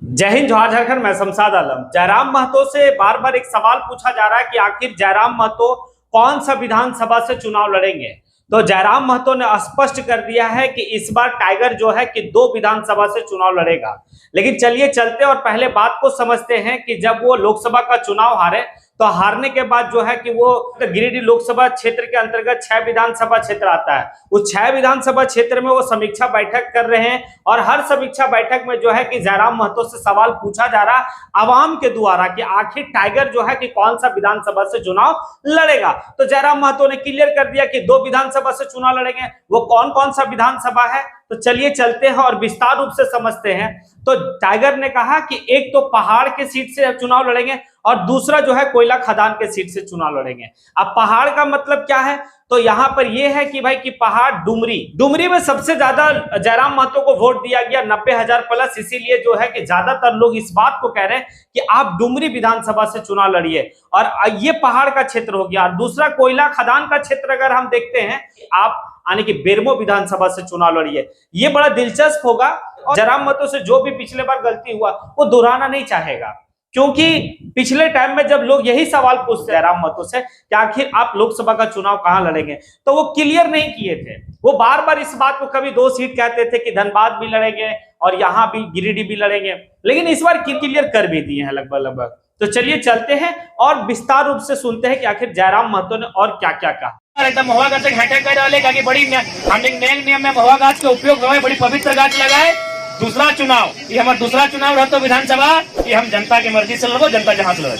जय हिंद, जोहार झारखंड। मैं शमशाद आलम। जयराम महतो से बार बार एक सवाल पूछा जा रहा है कि आखिर जयराम महतो कौन सा विधानसभा से चुनाव लड़ेंगे। तो जयराम महतो ने स्पष्ट कर दिया है कि इस बार टाइगर जो है कि 2 विधानसभा से चुनाव लड़ेगा। लेकिन चलिए चलते और पहले बात को समझते हैं कि जब वो लोकसभा का चुनाव हारे तो हारने के बाद जो है कि वो गिरिडीह लोकसभा क्षेत्र के अंतर्गत 6 विधानसभा क्षेत्र आता है। उस 6 विधानसभा क्षेत्र में वो समीक्षा बैठक कर रहे हैं और हर समीक्षा बैठक में जो है कि जयराम महतो से सवाल पूछा जा रहा आवाम के द्वारा कि आखिर टाइगर जो है कि कौन सा विधानसभा से चुनाव लड़ेगा। तो जयराम महतो ने क्लियर कर दिया कि 2 विधानसभा से चुनाव लड़ेंगे। वो कौन कौन सा विधानसभा है तो चलिए चलते हैं और विस्तार रूप से समझते हैं। तो टाइगर ने कहा कि एक तो पहाड़ के सीट से चुनाव लड़ेंगे और दूसरा जो है कोयला खदान के सीट से चुनाव लड़ेंगे। अब पहाड़ का मतलब क्या है तो यहाँ पर यह है कि भाई कि पहाड़ डुमरी में सबसे ज्यादा जयराम महतो को वोट दिया गया 90,000 प्लस। इसीलिए जो है कि ज्यादातर लोग इस बात को कह रहे हैं कि आप डुमरी विधानसभा से चुनाव लड़िए और ये पहाड़ का क्षेत्र हो गया। दूसरा कोयला खदान का क्षेत्र अगर हम देखते हैं आप यानी कि बेरमो विधानसभा से चुनाव लड़िए। ये बड़ा दिलचस्प होगा और जयराम महतो से जो भी पिछले बार गलती हुआ वो दोहराना नहीं चाहेगा, क्योंकि पिछले टाइम में जब लोग यही सवाल पूछते जयराम महतो से कि आखिर आप लोकसभा का चुनाव कहां लड़ेंगे तो वो क्लियर नहीं किए थे। वो बार बार इस बात को कभी 2 सीट कहते थे कि धनबाद भी लड़ेंगे और यहाँ भी गिरिडीह भी लड़ेंगे, लेकिन इस बार क्लियर कर भी दिए हैं लगभग। तो चलिए चलते हैं और विस्तार रूप से सुनते हैं कि आखिर जयराम महतो ने और क्या क्या कहा। एकदम महुआ गाछ हटे कर डाले कि बड़ी नियम में महुआ गाछ के उपयोग हुए, बड़ी पवित्र गाछ लगाए। दूसरा चुनाव ये हमारा दूसरा चुनाव रहता विधानसभा, ये हम जनता की मर्जी से लड़ो, जनता जहां से लड़ो।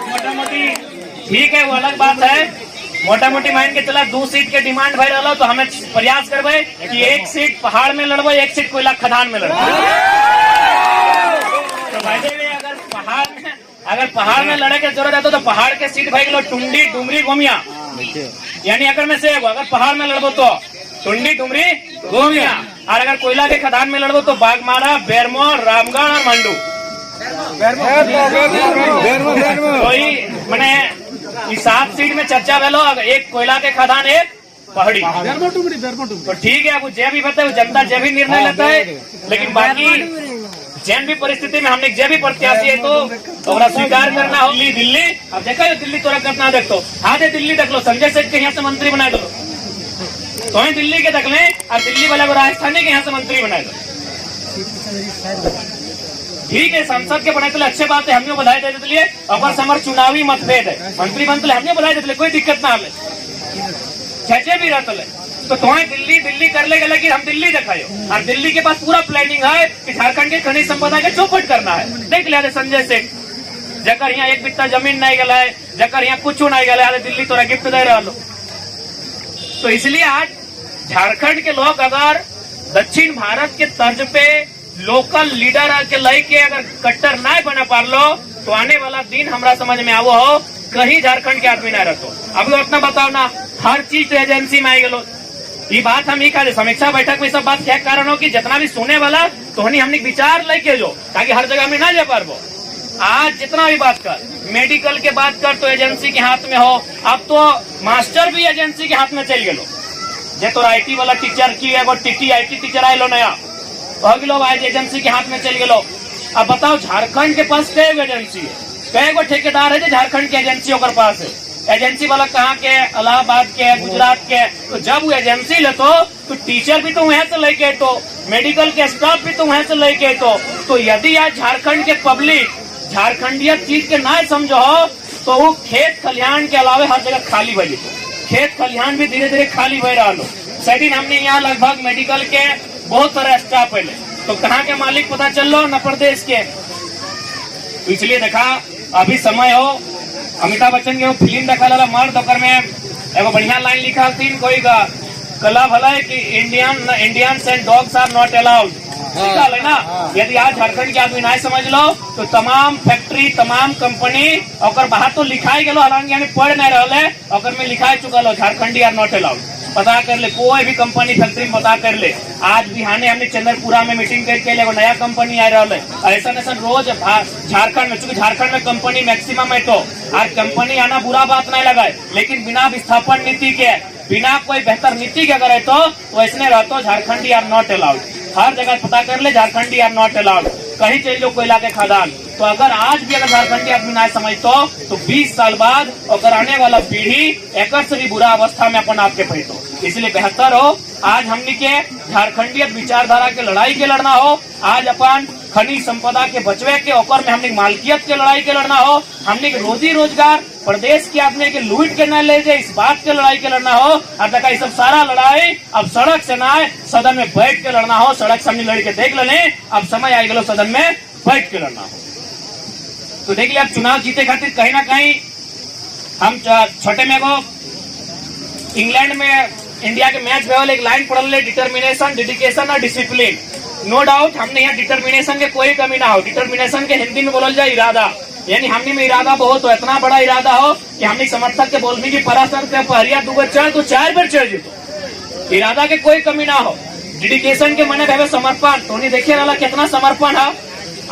मोटा मोटी ठीक है, वो अलग बात है। मोटा मोटी मान के चला 2 सीट के डिमांड भर रहा तो हमें प्रयास करबे कि 1 सीट पहाड़ में लड़बो, 1 सीट कोयला खदान में लड़बो। तो भाई अगर पहाड़ में लड़े के जरूरत है तो पहाड़ के सीट भाई लो टुंडी डुमरी गोमिया, यानी अगर में से अगर पहाड़ में लड़बो तो टुंडी डुमरी गोमिया, और अगर कोयला के खदान में लड़बो तो बागमारा, बेरमो, रामगढ़ और मंडू। मैंने 7 सीट में चर्चा भेलो, एक कोयला के खदान, एक पहाड़ी। तो ठीक है, वो जे भी बताए वो जनता जे भी निर्णय लेता है, लेकिन बाकी जैन भी परिस्थिति में हमने जे भी प्रत्याशी है तो स्वीकार करना हो। दिल्ली अब देखा दिल्ली तोरा कितना देखो, हाँ दिल्ली देख लो, संजय सेठ के यहाँ से मंत्री बना दो तो दिल्ली के देख ले, और दिल्ली वाला को राजस्थानी के यहाँ से मंत्री बना दो। ठीक है, संसद के बनाए तो अच्छे बात है, हमने बधाई दे देते और समर चुनावी मतभेद है, मंत्री बनते हमने बधाई देते, कोई दिक्कत ना हमें छे भी रहते तो तुम्हें दिल्ली कर ले गए कि हम दिल्ली दिखाए, और दिल्ली के पास पूरा प्लानिंग है कि झारखंड के खनिज संपदा के चौपट करना है। देख लिया संजय सेठ, जकर यहाँ 1 बित्ता जमीन नहीं गला है, जकर यहाँ कुछ नहीं गला है, दिल्ली तोरा गिफ्ट दे रहा लो। तो इसलिए आज झारखंड के लोग अगर दक्षिण भारत के तर्ज पे लोकल लीडर के लय के अगर कट्टर नहीं बना पा लो तो आने वाला दिन हमारा समझ में आवो हो कहीं झारखंड के आदमी नहीं रहते। अभी अपना बताओ ना, हर चीज एजेंसी में आई गलो। ये बात हम ही कहा समीक्षा बैठक में सब बात क्या कारण हो कि जितना भी सुने वाला तो हमने विचार लेके जो, ताकि हर जगह में ना जा पारबो। आज जितना भी बात कर, मेडिकल के बात कर तो एजेंसी के हाथ में हो, अब तो मास्टर भी एजेंसी के हाथ में चल गए। जे तो IT वाला टीचर की एगो IT टीचर आये लो नया, तो आज एजेंसी के हाथ में चल गए। अब बताओ झारखंड के पास कई एजेंसी है, कई गो ठेकेदार है जो झारखंड की एजेंसी के पास है। एजेंसी वाला कहाँ के, इलाहाबाद के, गुजरात के। तो जब वो एजेंसी ले तो टीचर भी तो वहां से लेके, तो मेडिकल के स्टाफ भी तो वहां से लेके, तो यदि आज झारखंड के पब्लिक झारखंडीय चीज के ना समझो तो वो खेत खलिहान के अलावे हर जगह खाली बजे, खेत खलिहान भी धीरे धीरे खाली बह रहा लो। सेदिन हमने यहाँ लगभग मेडिकल के बहुत सारे स्टाफ पहले, तो कहाँ के मालिक पता चल लो, न प्रदेश के। तो इसलिए देखा अभी समय हो, अमिताभ बच्चन के वो फिल्म देखा ला मर्द, ओकर में एगो बढ़िया लाइन लिखा तीन कोई का कला भला है कि Indians and dogs are not allowed, निकाल है ना। यदि आज झारखंड के आदमी नहीं समझ लो तो तमाम फैक्ट्री, तमाम कंपनी और बाहर तो लिखाई गलो, हालांकि पढ़ नहीं रहा है, और में लिखा चुका लो झारखंडी आर नॉट अलाउड। पता कर ले, कोई भी कंपनी फैक्ट्री में पता कर ले। आज बिहाने हमने चंद्रपुरा में मीटिंग करके एगो नया कंपनी आ रहा है, ऐसा रोज झारखंड में, चूंकि झारखंड में कंपनी मैक्सिमम है तो, और कंपनी आना बुरा बात नहीं लगा है, लेकिन बिना विस्थापन नीति के बिना कोई बेहतर नीति के अगर है तो वैसने रहते झारखंडी आर नॉट अलाउड। हर जगह पता कर ले झारखंडी आर नॉट अलाउड, कहीं चल लो कोयला के खदान। तो अगर आज भी अगर झारखंडी आदमी ना समझतो तो 20 साल बाद और आने वाला पीढ़ी एक से भी बुरा अवस्था में अपन आपके पैतो। इसलिए बेहतर हो आज हमनी के झारखंडी विचारधारा के लड़ाई के लड़ना हो, आज अपन खनिज संपदा के बचवे के ओकर में हमने मालकियत के लड़ाई के लड़ना हो, हमने रोजी रोजगार प्रदेश के आदमी के लूट के न ले जाए इस बात के लड़ाई के लड़ना हो। और देखा सब सारा लड़ाई अब सड़क से ना सदन में बैठ के लड़ना हो। सड़क से हमने लड़ के देख ले, अब समय आई गलो सदन में बैठ के लड़ना हो। तो देख लिया अब चुनाव जीते खातिर कहीं ना कहीं हम छोटे में को इंग्लैंड में इंडिया के मैच में एक लाइन पढ़ल ले, डिटर्मिनेशन, डेडिकेशन और डिसिप्लिन। नो डाउट हमने यहाँ डिटर्मिनेशन के कोई कमी ना हो। डिटर्मिनेशन के हिंदी में बोलल जाए इरादा, यानी हमने में इरादा बहुत हो, इतना बड़ा इरादा हो कि हमने समर्थक के बोलने की परासर से पहरिया 2 बार चढ़ तो 4 बार चढ़ जीतो। इरादा के कोई कमी ना हो। डेडिकेशन के मने रहे समर्पण, तो नहीं देखिए रहा कितना समर्पण है।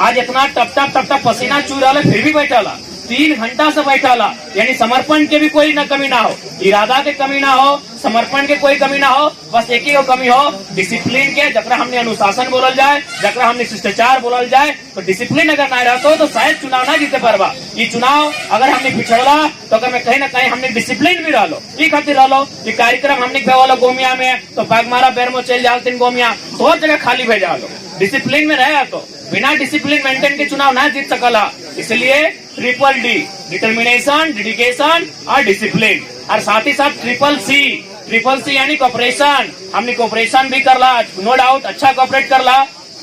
आज इतना टप पसीना चू रहा फिर भी बैठा 3 घंटा से बैठा, यानी समर्पण के भी कोई न कमी ना हो, इरादा के कमी ना हो, समर्पण के कोई कमी ना हो। बस एक ही कमी हो डिसिप्लिन के, जकरा हमने अनुशासन बोलल जाए, जकरा हमने शिष्टाचार बोलल जाए। तो डिसिप्लिन अगर ना रहता तो शायद चुनाव ना जीते पारबा। ये चुनाव अगर हमने पिछड़ला तो अगर मैं कहीं ना कहीं हमने डिसिप्लिन भी रहो, ये खातिर रहो कि कार्यक्रम हमने भेवालो गोमिया में तो बागमारा बेरमो चल जाओ 3 गोमिया, तो जगह खाली भेजा लो। डिसिप्लिन में रहे तो बिना डिसिप्लिन मेंटेन के चुनाव ना जीत सकला। इसलिए ट्रिपल डी, डिटर्मिनेशन, डेडिकेशन और डिसिप्लिन, और साथ ही साथ ट्रिपल सी यानी कोऑपरेशन। हमने कोऑपरेशन भी करला, नो डाउट अच्छा कोऑपरेट करला।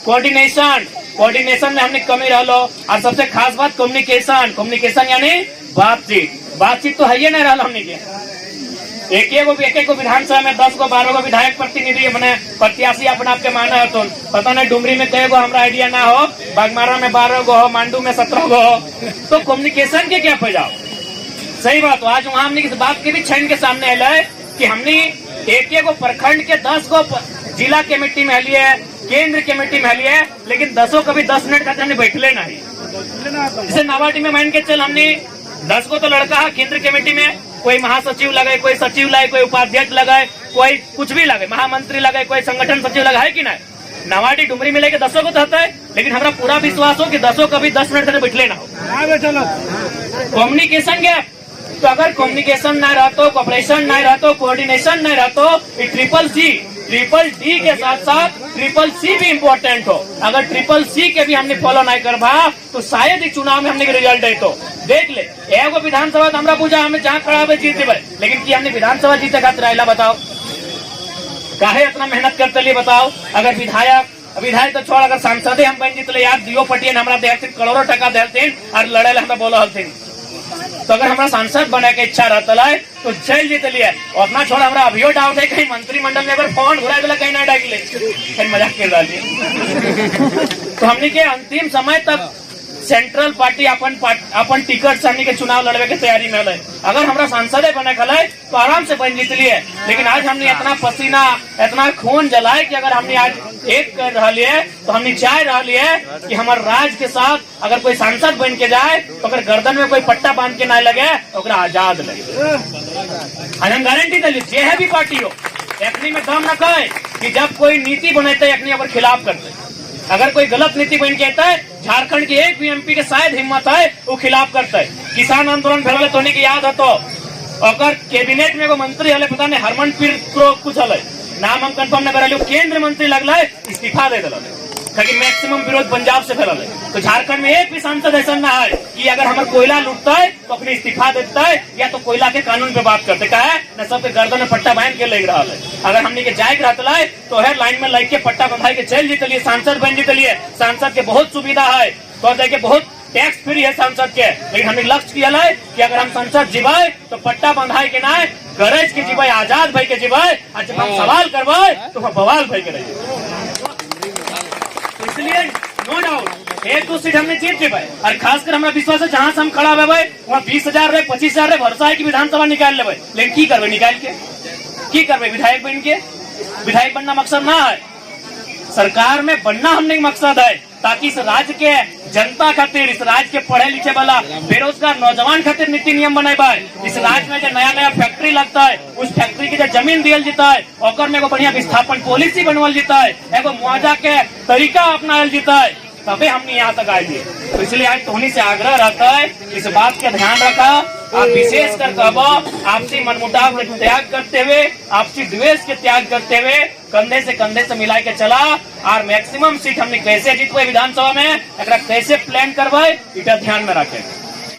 कोऑर्डिनेशन में हमने कमी रहलो, और सबसे खास बात कम्युनिकेशन यानी बातचीत तो है ही नहीं रहा हमने के। एक विधानसभा में 10 को 12 को विधायक प्रतिनिधि बने प्रत्याशी अपने आपके माना है, तो पता नहीं डुमरी में कई गो हमरा आइडिया ना हो, बागमारा में 12 गो हो, मांडू में 17 गो हो, तो कम्युनिकेशन के क्या फैजाओ। सही बात हो। आज वहाँ हमने इस बात के भी छन के सामने आए कि हमने एक गो प्रखंड के 10 गो जिला कमेटी में लिए, केंद्र कमेटी में लिए, लेकिन 10 कभी 10 मिनट का हमने बैठले नहीं। जैसे नावाटी में मान के चल हमने 10 को तो लड़का है केंद्र कमेटी में, कोई महासचिव लगे, कोई सचिव लगे, कोई उपाध्यक्ष लगे, कोई कुछ भी लगे, महामंत्री लगे, कोई संगठन सचिव लगा है कि नहीं। नवाटी डुमरी में लेके 10 को तो होता है, लेकिन हमारा पूरा विश्वास हो कि 10 कभी 10 मिनट तक बैठले ना हो। कम्युनिकेशन गैप, तो अगर कम्युनिकेशन ना रहतो, कोऑपरेशन ना रहतो, कोऑर्डिनेशन ना रहतो, ट्रिपल डी के साथ साथ ट्रिपल सी भी इम्पोर्टेंट हो। अगर ट्रिपल सी के भी हमने फॉलो नहीं करवा तो शायद ही चुनाव में हमने रिजल्ट है। तो देख ले एगो विधानसभा तो हमरा पूछा हमें जहाँ खड़ा है जीते भाई, लेकिन कि हमने विधानसभा जीते खातिर आइला बताओ, काहे इतना मेहनत करते लिए बताओ। अगर विधायक तो छोड़, अगर सांसद हम बन जीतले यार दियो पटियन हमरा देहथिन करोड़ों टका देहथिन और लड़े हमरा बोलो हथिन, तो अगर हमारा सांसद बने के इच्छा रहता है तो जेल जीत लिए। और अपना छोड़ा हमारा अभियो डाउट है कहीं मंत्रिमंडल में अगर फोन घुरा दिला कहीं ना डाले, फिर मजाक कर रहा। तो हमने के अंतिम समय तक सेंट्रल पार्टी अपन टिकट से हमने के चुनाव लड़वे के तैयारी में है। अगर हमारा सांसद बने खला तो आराम से बन जीत लिए, लेकिन आज हमने इतना पसीना इतना खून जलाए कि अगर हमने आज एक कर रहा लिए तो हमने चाह रहा लिए कि हमारे राज्य के साथ अगर कोई सांसद बन के जाए तो अगर गर्दन में कोई पट्टा बांध के ना लगे तो आजाद लगे। हम गारंटी दिली जे है भी पार्टी हो, एकनी में दम न कहे कि जब कोई नीति बनते एकनी अगर खिलाफ करते, अगर कोई गलत नीति बन के आता है, झारखंड के एक भी एमपी के शायद हिम्मत है वो खिलाफ करता है। किसान आंदोलन भरले तो की याद है, तो अगर कैबिनेट में एगो मंत्री हले पता नहीं हरमनप्रीत कुछ हले, नाम हम कंफर्म न कर, केंद्र मंत्री लगला इस्तीफा दे दिला, लेकिन मैक्सिमम विरोध पंजाब से फैल है। तो झारखंड में एक भी सांसद ऐसा ना है कि अगर हमारा कोयला लूटता है तो अपने इस्तीफा देता है या तो कोयला के कानून पे बात करते का है न, सबके गर्दन में पट्टा बांध के लेग रहा है। अगर हमने के जायक रहता है तो है लाइन में लग के पट्टा बंधाई के जेल जीत लिए, सांसद बन जीत लिए। सांसद के बहुत सुविधा है, तो देखिए बहुत टैक्स फ्री है सांसद के, लेकिन हमने लक्ष्य किया है कि अगर हम संसद जीवाए तो पट्टा बंधाई के ना गरज के जीवाए, आजाद भाई के जीवाए, और जब हम सवाल करवाए तो हम बवाल भाई के रहिए। इसलिए नो डाउट 1-2 सीट हमने जीत के भाई, और खासकर हमारा विश्वास है जहां से हम खड़ा है भाई वहाँ 20,000 रहे 25,000 रहे भरोसा है कि विधानसभा निकाल ले भाई। लेकिन की करवे निकाल के की करवे, विधायक बन के? विधायक बनना मकसद ना है, सरकार में बनना हमने मकसद है ताकि इस राज्य के जनता खातिर, इस राज्य के पढ़े लिखे वाला बेरोजगार नौजवान खातिर नीति नियम बनाए। इस राज्य में जो नया नया फैक्ट्री लगता है, उस फैक्ट्री की जो जमीन दियल जाता है और में एगो बढ़िया विस्थापन पॉलिसी बनवल जाता है, एगो मुआवजा के तरीका अपनायल जाता है, तबे हमने यहाँ तक आए थे। तो इसलिए आज तोहनी से आग्रह रहता है इस बात का ध्यान रखा और विशेष कर आपसी मनमुटाव के त्याग करते हुए, आपसी द्वेष के त्याग करते हुए कंधे से मिला के चला और मैक्सिमम सीट हमने कैसे जीतवे विधानसभा में, कैसे प्लान करवाए, इटा ध्यान में रखे।